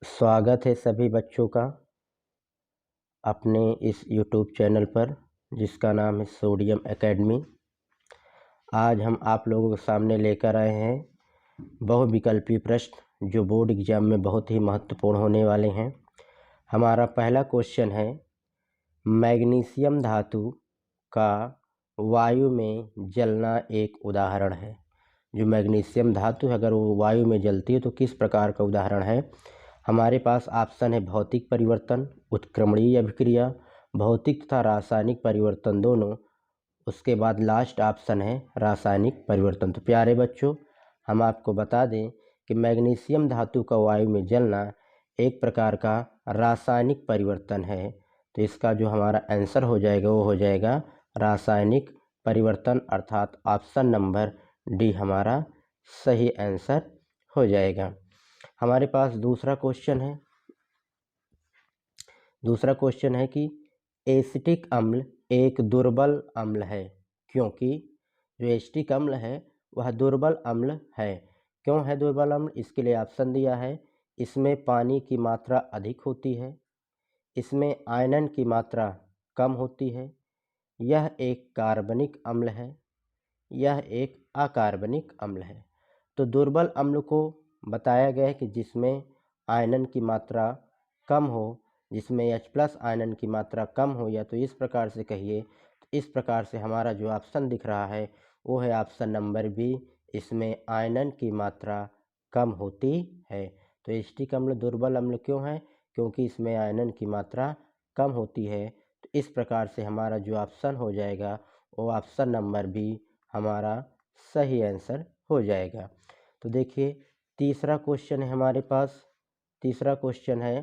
स्वागत है सभी बच्चों का अपने इस YouTube चैनल पर जिसका नाम है सोडियम एकेडमी। आज हम आप लोगों के सामने लेकर आए हैं बहुविकल्पी प्रश्न जो बोर्ड एग्जाम में बहुत ही महत्वपूर्ण होने वाले हैं। हमारा पहला क्वेश्चन है, मैग्नीशियम धातु का वायु में जलना एक उदाहरण है। जो मैग्नीशियम धातु है अगर वो वायु में जलती है तो किस प्रकार का उदाहरण है। हमारे पास ऑप्शन है भौतिक परिवर्तन, उत्क्रमणीय अभिक्रिया, भौतिक तथा रासायनिक परिवर्तन दोनों। उसके बाद लास्ट ऑप्शन है रासायनिक परिवर्तन। तो प्यारे बच्चों, हम आपको बता दें कि मैग्नीशियम धातु का वायु में जलना एक प्रकार का रासायनिक परिवर्तन है। तो इसका जो हमारा आंसर हो जाएगा वो हो जाएगा रासायनिक परिवर्तन, अर्थात ऑप्शन नंबर डी हमारा सही आंसर हो जाएगा। हमारे पास दूसरा क्वेश्चन है कि एसिटिक अम्ल एक दुर्बल अम्ल है क्योंकि जो एसिटिक अम्ल है वह दुर्बल अम्ल है। क्यों है दुर्बल अम्ल? इसके लिए ऑप्शन दिया है, इसमें पानी की मात्रा अधिक होती है, इसमें आयरन की मात्रा कम होती है, यह एक कार्बनिक अम्ल है, यह एक अकार्बनिक अम्ल है। तो दुर्बल अम्ल को बताया गया है कि जिसमें आयरन की मात्रा कम हो, जिसमें H+ आयरन की मात्रा कम हो, या तो इस प्रकार से कहिए। तो इस प्रकार से हमारा जो ऑप्शन दिख रहा है वो है ऑप्शन नंबर बी, इसमें आयरन की मात्रा कम होती है। तो एसिटिक अम्ल दुर्बल अम्ल क्यों है? क्योंकि इसमें आयरन की मात्रा कम होती है। तो इस प्रकार से हमारा जो ऑप्शन हो जाएगा वो ऑप्शन नंबर बी हमारा सही आंसर हो जाएगा। तो देखिए तीसरा क्वेश्चन है हमारे पास। तीसरा क्वेश्चन है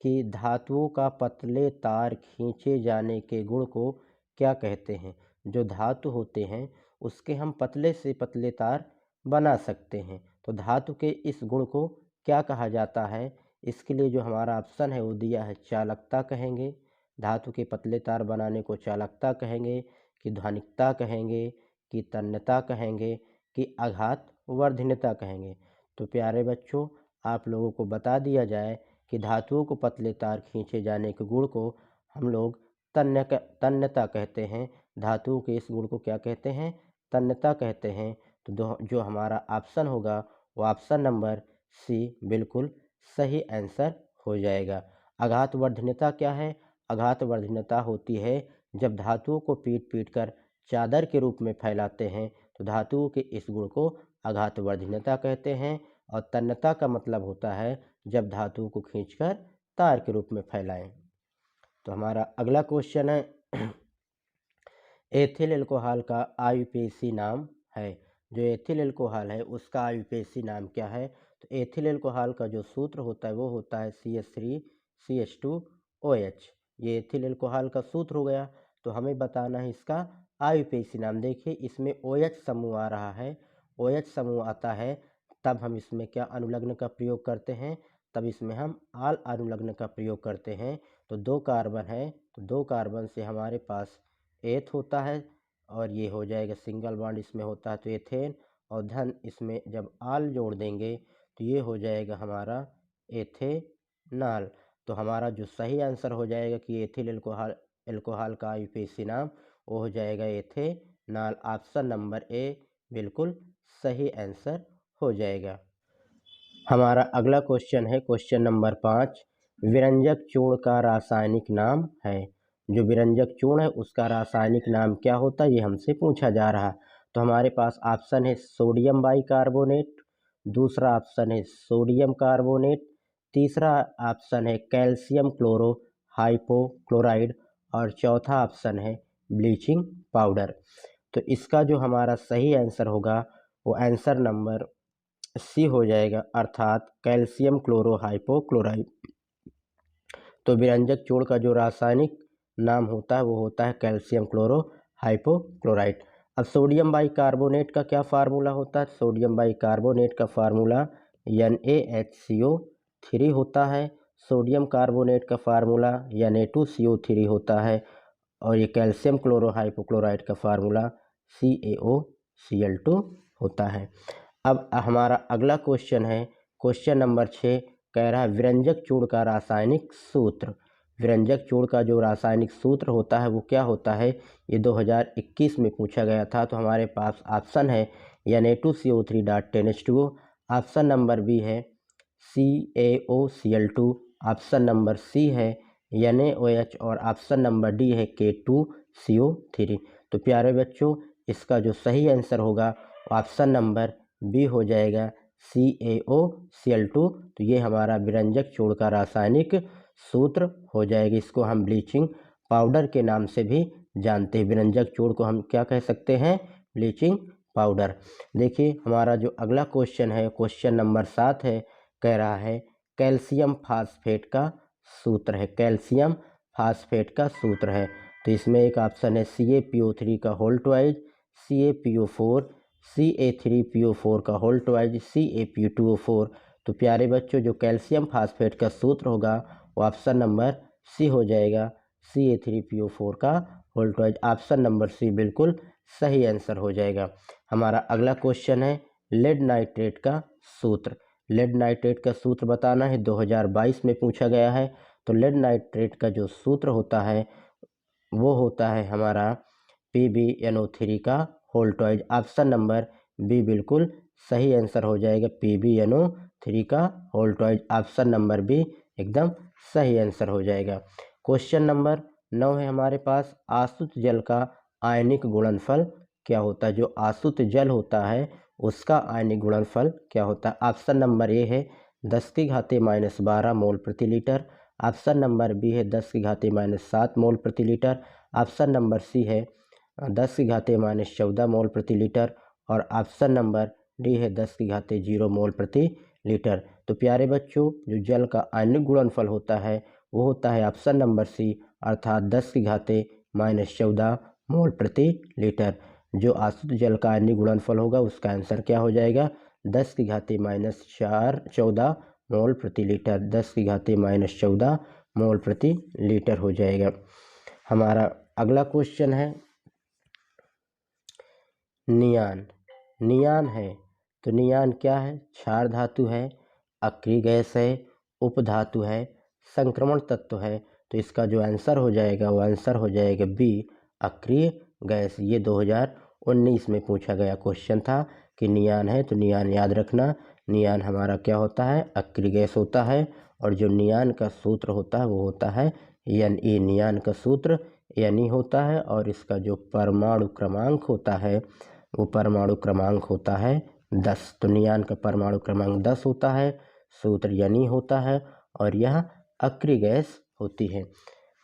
कि धातुओं का पतले तार खींचे जाने के गुण को क्या कहते हैं। जो धातु होते हैं उसके हम पतले से पतले तार बना सकते हैं। तो धातु के इस गुण को क्या कहा जाता है? इसके लिए जो हमारा ऑप्शन है वो दिया है चालकता कहेंगे, धातु के पतले तार बनाने को चालकता कहेंगे, कि ध्वनिकता कहेंगे, कि तन्यता कहेंगे, कि आघात वर्धनीयता कहेंगे। तो प्यारे बच्चों, आप लोगों को बता दिया जाए कि धातुओं को पतले तार खींचे जाने के गुण को हम लोग तन्यता कहते हैं। धातुओं के इस गुण को क्या कहते हैं? तन्यता कहते हैं। तो जो हमारा ऑप्शन होगा वो ऑप्शन नंबर सी बिल्कुल सही आंसर हो जाएगा। आघात वर्धनीयता क्या है? आघात वर्धनीयता होती है जब धातुओं को पीट कर चादर के रूप में फैलाते हैं। तो धातुओं के इस गुण को आघात वर्धनीयता कहते हैं। और तन्यता का मतलब होता है जब धातुओं को खींचकर तार के रूप में फैलाएं। तो हमारा अगला क्वेश्चन है, एथिल अल्कोहल का आयुपेशी नाम है। जो एथिल अल्कोहल है उसका आयुपेशी नाम क्या है? तो एथिल अल्कोहल का जो सूत्र होता है वो होता है CH3CH2OH। ये एथिल अल्कोहल का सूत्र हो गया। तो हमें बताना है इसका आयुपेशी नाम। देखिए इसमें OH समूह आ रहा है, OH समूह आता है तब हम इसमें क्या अनुलग्न का प्रयोग करते हैं? तब इसमें हम आल अनुलग्न का प्रयोग करते हैं। तो 2 कार्बन है, तो 2 कार्बन से हमारे पास एथ होता है और ये हो जाएगा सिंगल बॉन्ड इसमें होता है तो एथेन, और धन इसमें जब आल जोड़ देंगे तो ये हो जाएगा हमारा एथेनॉल। तो हमारा जो सही आंसर हो जाएगा कि एथिल अल्कोहल का आयुपेशी नाम वो हो जाएगा एथेनॉल। ऑप्शन नंबर ए बिल्कुल सही आंसर हो जाएगा। हमारा अगला क्वेश्चन है क्वेश्चन नंबर 5, विरंजक चूर्ण का रासायनिक नाम है। जो विरंजक चूर्ण है उसका रासायनिक नाम क्या होता है ये हमसे पूछा जा रहा है। तो हमारे पास ऑप्शन है सोडियम बाइकार्बोनेट, दूसरा ऑप्शन है सोडियम कार्बोनेट, तीसरा ऑप्शन है कैल्शियम क्लोरो हाइपोक्लोराइड, और चौथा ऑप्शन है ब्लीचिंग पाउडर। तो इसका जो हमारा सही आंसर होगा वो आंसर नंबर सी हो जाएगा, अर्थात कैल्शियम क्लोरो हाइपोक्लोराइड। तो विरंजक चूर्ण का जो रासायनिक नाम होता है वो होता है कैल्शियम क्लोरो हाइपोक्लोराइड। अब सोडियम बाइकार्बोनेट का क्या फार्मूला होता है? सोडियम बाइकार्बोनेट का फार्मूला NaHCO3 होता है। सोडियम कार्बोनेट का फार्मूला Na2CO3 होता है। और ये कैल्शियम क्लोरो हाइपोक्लोराइड का फार्मूला CaOCl2 होता है। अब हमारा अगला क्वेश्चन है क्वेश्चन नंबर 6, कह रहा है व्यंजक चूर्ण का रासायनिक सूत्र। व्यंजक चूर्ण का जो रासायनिक सूत्र होता है वो क्या होता है, ये 2021 में पूछा गया था। तो हमारे पास ऑप्शन है Na2CO3.10H2O, ऑप्शन नंबर बी है CaOCl2, ऑप्शन नंबर सी है NaOH और ऑप्शन नंबर डी है K2CO3। तो प्यारे बच्चों, इसका जो सही आंसर होगा ऑप्शन नंबर बी हो जाएगा CaOCl2। तो ये हमारा व्यंजक चूर्ण का रासायनिक सूत्र हो जाएगा। इसको हम ब्लीचिंग पाउडर के नाम से भी जानते हैं। व्यंजक चूर्ण को हम क्या कह सकते हैं, ब्लीचिंग पाउडर। देखिए हमारा जो अगला क्वेश्चन है, क्वेश्चन नंबर 7 है, कह रहा है कैल्शियम फास्फेट का सूत्र है। कैल्शियम फास्फेट का सूत्र है। तो इसमें एक ऑप्शन है CaPO3 का होल ट्वाइज, CaPO4, Ca3PO4 का होल ट्वाइज, CaP2O4। तो प्यारे बच्चों, जो कैल्शियम फास्फेट का सूत्र होगा वो ऑप्शन नंबर सी हो जाएगा, Ca3PO4 का whole twice. Option number C बिल्कुल सही आंसर हो जाएगा। हमारा अगला क्वेश्चन है लेड नाइट्रेट का सूत्र। लेड नाइट्रेट का सूत्र बताना है, 2022 में पूछा गया है। तो लेड नाइट्रेट का जो सूत्र होता है वो होता है हमारा PbNO3 का whole twice. Option number B बिल्कुल सही आंसर हो जाएगा, PbNO3 का whole twice. Option number B एकदम सही आंसर हो जाएगा। क्वेश्चन नंबर 9 है हमारे पास, आसुत जल का आयनिक गुणनफल क्या होता है। जो आसुत जल होता है उसका आयनिक गुणनफल क्या होता है। ऑप्शन नंबर ए है 10⁻⁻12 मोल प्रति लीटर, ऑप्शन नंबर बी है 10⁻⁻7 मोल प्रति लीटर, ऑप्शन नंबर सी है 10⁻14 मोल प्रति लीटर और ऑप्शन नंबर डी है 10⁻0 मोल प्रति लीटर। तो प्यारे बच्चों, जो जल का आयनिक गुणनफल होता है वो होता है ऑप्शन नंबर सी, अर्थात 10⁻14 मोल प्रति लीटर। जो आसुत जल का आयनिक गुणनफल होगा उसका आंसर क्या हो जाएगा, 10⁻⁻14 मोल प्रति लीटर, 10⁻⁻14 मोल प्रति लीटर हो जाएगा। हमारा अगला क्वेश्चन है नियान। नियान है तो नियान क्या है, क्षार धातु है, अक्रिय गैस है, उपधातु है, संक्रमण तत्व है। तो इसका जो आंसर हो जाएगा वो आंसर हो जाएगा बी, अक्रिय गैस। ये 2019 में पूछा गया क्वेश्चन था कि नियान है। तो नियान याद रखना, नियान हमारा क्या होता है, अक्रिय गैस होता है। और जो नियान का सूत्र होता है वो होता है Ne। नियान का सूत्र Ne होता है और इसका जो परमाणु क्रमांक होता है वो परमाणु क्रमांक होता है 10। तो नियान का परमाणु क्रमांक 10 होता है, सूत्र Ne होता है और यह अक्रिय गैस होती है।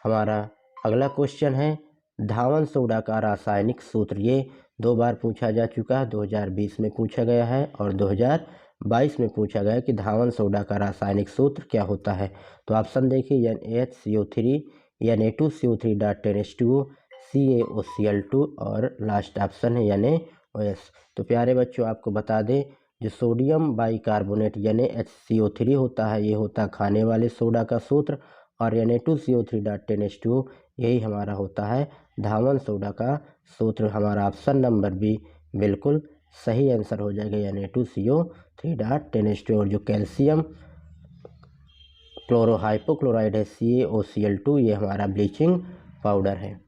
हमारा अगला क्वेश्चन है धावन सोडा का रासायनिक सूत्र। ये 2 बार पूछा जा चुका है, 2020 में पूछा गया है और 2022 में पूछा गया कि धावन सोडा का रासायनिक सूत्र क्या होता है। तो ऑप्शन देखिए NaHCO3, Na2CO3.10H2O, CaOCl2 और लास्ट ऑप्शन है NaOH। तो प्यारे बच्चों, आपको बता दें जो सोडियम बाइकार्बोनेट NaHCO3 होता है ये होता है खाने वाले सोडा का सूत्र और Na2CO3.10H2O यही हमारा होता है धावन सोडा का सूत्र। हमारा ऑप्शन नंबर बी बिल्कुल सही आंसर हो जाएगा, Na2CO3.10H2O। और जो कैल्शियम क्लोरोहाइपोक्लोराइड है CaOCl2 ये हमारा ब्लीचिंग पाउडर है।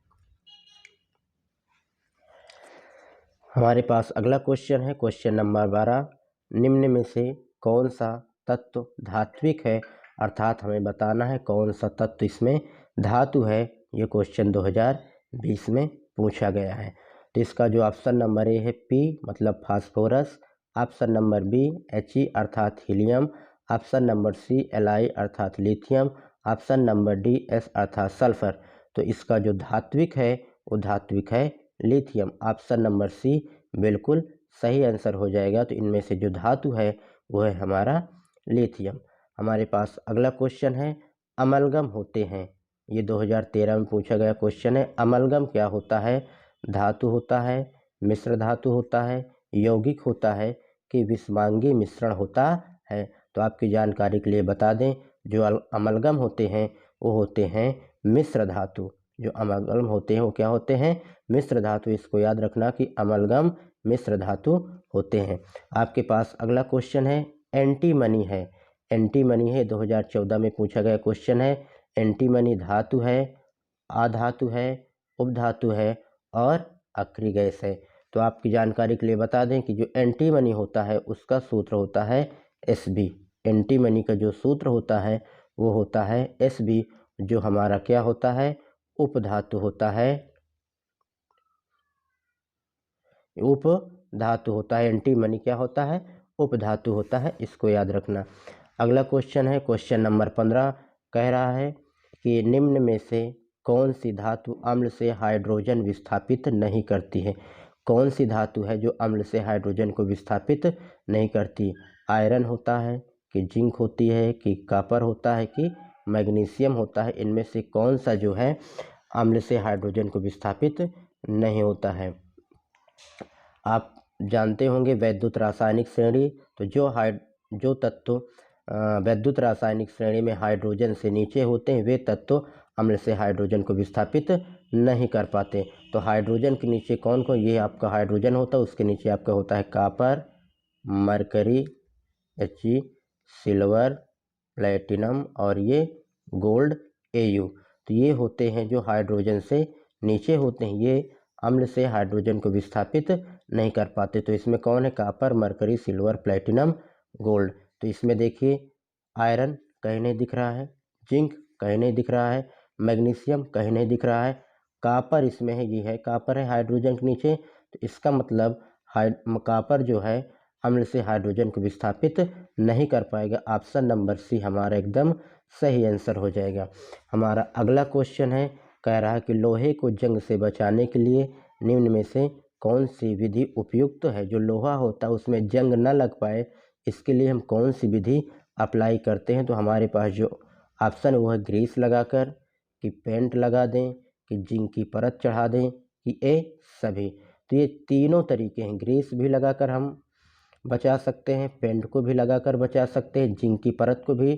हमारे पास अगला क्वेश्चन है, क्वेश्चन नंबर 12, निम्न में से कौन सा तत्व धात्विक है, अर्थात हमें बताना है कौन सा तत्व इसमें धातु है। ये क्वेश्चन 2020 में पूछा गया है। तो इसका जो ऑप्शन नंबर ए है P मतलब phosphorus, option number B He अर्थात helium, option number C Li अर्थात lithium, option number D S अर्थात सल्फर। तो इसका जो धात्विक है वो धात्विक है लिथियम। ऑप्शन नंबर सी बिल्कुल सही आंसर हो जाएगा। तो इनमें से जो धातु है वो है हमारा लिथियम। हमारे पास अगला क्वेश्चन है अमलगम होते हैं। ये 2013 में पूछा गया क्वेश्चन है। अमलगम क्या होता है, धातु होता है, मिश्र धातु होता है, यौगिक होता है कि विषमांगी मिश्रण होता है। तो आपकी जानकारी के लिए बता दें जो अमलगम होते हैं वो होते हैं मिश्र धातु। जो अमलगम होते हैं वो क्या होते हैं, मिश्र धातु। इसको याद रखना कि अमलगम मिश्र धातु होते हैं। आपके पास अगला क्वेश्चन है एंटीमनी है। एंटीमनी है, 2014 में पूछा गया क्वेश्चन है। एंटीमनी धातु है, अधातु है, उपधातु है और अक्रिय गैस है। तो आपकी जानकारी के लिए बता दें कि जो एंटीमनी होता है उसका सूत्र होता है Sb। एंटीमनी का जो सूत्र होता है वो होता है Sb, जो हमारा क्या होता है, उपधातु होता है, उपधातु होता है। एंटीमनी क्या होता है, उपधातु होता है, इसको याद रखना। अगला क्वेश्चन है क्वेश्चन नंबर 15, कह रहा है कि निम्न में से कौन सी धातु अम्ल से हाइड्रोजन विस्थापित नहीं करती है। कौन सी धातु है जो अम्ल से हाइड्रोजन को विस्थापित नहीं करती। आयरन होता है कि जिंक होती है कि कॉपर होता है कि मैग्नीशियम होता है। इनमें से कौन सा जो है अम्ल से हाइड्रोजन को विस्थापित नहीं होता है। आप जानते होंगे वैद्युत रासायनिक श्रेणी, तो जो तत्व वैद्युत रासायनिक श्रेणी में हाइड्रोजन से नीचे होते हैं वे तत्व अम्ल से हाइड्रोजन को विस्थापित नहीं कर पाते। तो हाइड्रोजन के नीचे कौन कौन, ये आपका हाइड्रोजन होता है, उसके नीचे आपका होता है copper, mercury, Hg, silver, platinum और ये गोल्ड Au। तो ये होते हैं जो हाइड्रोजन से नीचे होते हैं, ये अम्ल से हाइड्रोजन को विस्थापित नहीं कर पाते। तो इसमें कौन है, copper, mercury, silver, platinum, gold. तो इसमें देखिए आयरन कहीं नहीं दिख रहा है, जिंक कहीं नहीं दिख रहा है, मैग्नीशियम कहीं नहीं दिख रहा है, कॉपर इसमें है, ये है कॉपर है हाइड्रोजन के नीचे। तो इसका मतलब कॉपर जो है अम्ल से हाइड्रोजन को विस्थापित नहीं कर पाएगा। ऑप्शन नंबर सी हमारा एकदम सही आंसर हो जाएगा। हमारा अगला क्वेश्चन है, कह रहा है कि लोहे को जंग से बचाने के लिए निम्न में से कौन सी विधि उपयुक्त है। जो लोहा होता है उसमें जंग न लग पाए, इसके लिए हम कौन सी विधि अप्लाई करते हैं। तो हमारे पास जो ऑप्शन है वो है ग्रीस लगाकर, कि पेंट लगा दें, कि जिंक की परत चढ़ा दें, कि ए सभी। तो ये तीनों तरीके हैं, ग्रीस भी लगाकर हम बचा सकते हैं, पेंट को भी लगाकर बचा सकते हैं, जिंक की परत को भी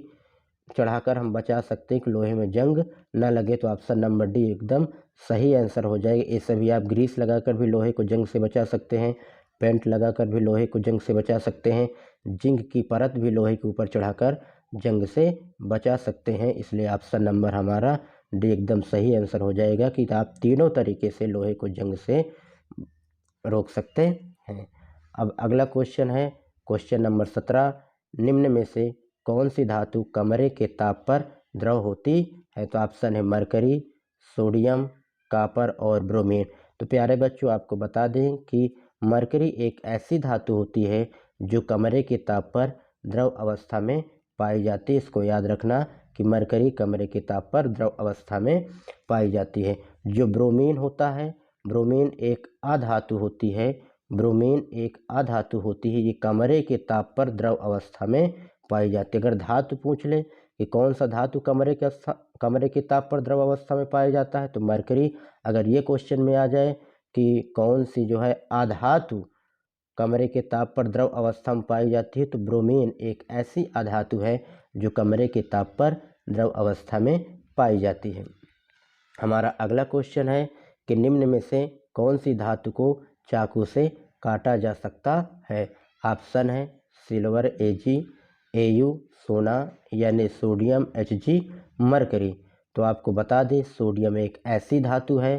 चढ़ाकर हम बचा सकते हैं कि लोहे में जंग न लगे। तो ऑप्शन नंबर डी एकदम सही आंसर हो जाएगा। ये सभी आप ग्रीस लगाकर भी लोहे को जंग से बचा सकते हैं, पेंट लगाकर भी लोहे को जंग से बचा सकते हैं, जिंक की परत भी लोहे के ऊपर चढ़ाकर जंग से बचा सकते हैं। इसलिए ऑप्शन नंबर हमारा डी एकदम सही आंसर हो जाएगा कि आप तीनों तरीके से लोहे को जंग से रोक सकते हैं। अब अगला क्वेश्चन है क्वेश्चन नंबर 17, निम्न में से कौन सी धातु कमरे के ताप पर द्रव होती है। तो ऑप्शन है मरकरी, सोडियम, कॉपर और ब्रोमीन। तो प्यारे बच्चों आपको बता दें कि मरकरी एक ऐसी धातु होती है जो कमरे के ताप पर द्रव अवस्था में पाई जाती है। इसको याद रखना कि मरकरी कमरे के ताप पर द्रव अवस्था में पाई जाती है। जो ब्रोमीन होता है, ब्रोमीन एक अधातु होती है, ब्रोमीन एक अधातु होती है, ये कमरे के ताप पर द्रव अवस्था में पाई जाती है। अगर धातु पूछ ले कि कौन सा धातु कमरे के ताप पर द्रव अवस्था में पाया जाता है, तो मरकरी। अगर ये क्वेश्चन में आ जाए कि कौन सी जो है अधातु कमरे के ताप पर द्रव अवस्था में पाई जाती है, तो ब्रोमीन एक ऐसी अधातु है जो कमरे के ताप पर द्रव अवस्था में पाई जाती है। हमारा अगला क्वेश्चन है कि निम्न में से कौन सी धातु को चाकू से काटा जा सकता है। ऑप्शन है सिल्वर Ag, Au सोना, यानी सोडियम Hg, मरकरी। तो आपको बता दें सोडियम एक ऐसी धातु है,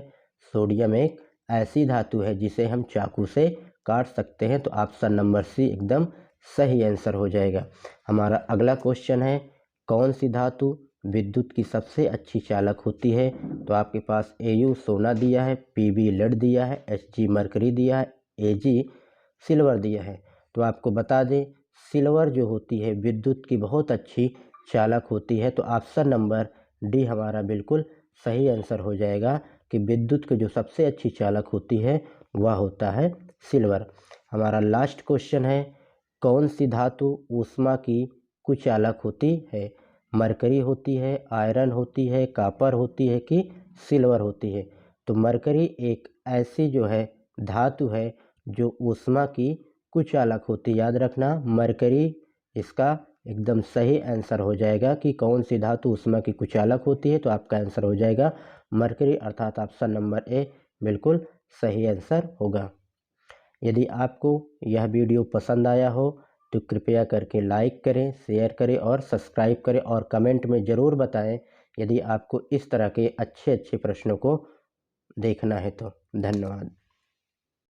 सोडियम एक ऐसी धातु है जिसे हम चाकू से काट सकते हैं। तो ऑप्शन नंबर सी एकदम सही आंसर हो जाएगा। हमारा अगला क्वेश्चन है कौन सी धातु विद्युत की सबसे अच्छी चालक होती है। तो आपके पास Au सोना दिया है, Pb लेड दिया है, Hg मरकरी दिया है, Ag सिल्वर दिया है। तो आपको बता दें सिल्वर जो होती है विद्युत की बहुत अच्छी चालक होती है। तो ऑप्शन नंबर डी हमारा बिल्कुल सही आंसर हो जाएगा कि विद्युत की जो सबसे अच्छी चालक होती है वह होता है सिल्वर। हमारा लास्ट क्वेश्चन है कौन सी धातु ऊष्मा की कुचालक होती है। मरकरी होती है, आयरन होती है, कॉपर होती है कि सिल्वर होती है। तो मरकरी एक ऐसी जो है धातु है जो ऊष्मा की कुचालक होती। याद रखना मरकरी इसका एकदम सही आंसर हो जाएगा कि कौन सी धातु ऊष्मा की कुचालक होती है। तो आपका आंसर हो जाएगा मरकरी, अर्थात ऑप्शन नंबर ए बिल्कुल सही आंसर होगा। यदि आपको यह वीडियो पसंद आया हो तो कृपया करके लाइक करें, शेयर करें और सब्सक्राइब करें और कमेंट में ज़रूर बताएं यदि आपको इस तरह के अच्छे अच्छे प्रश्नों को देखना है तो। धन्यवाद।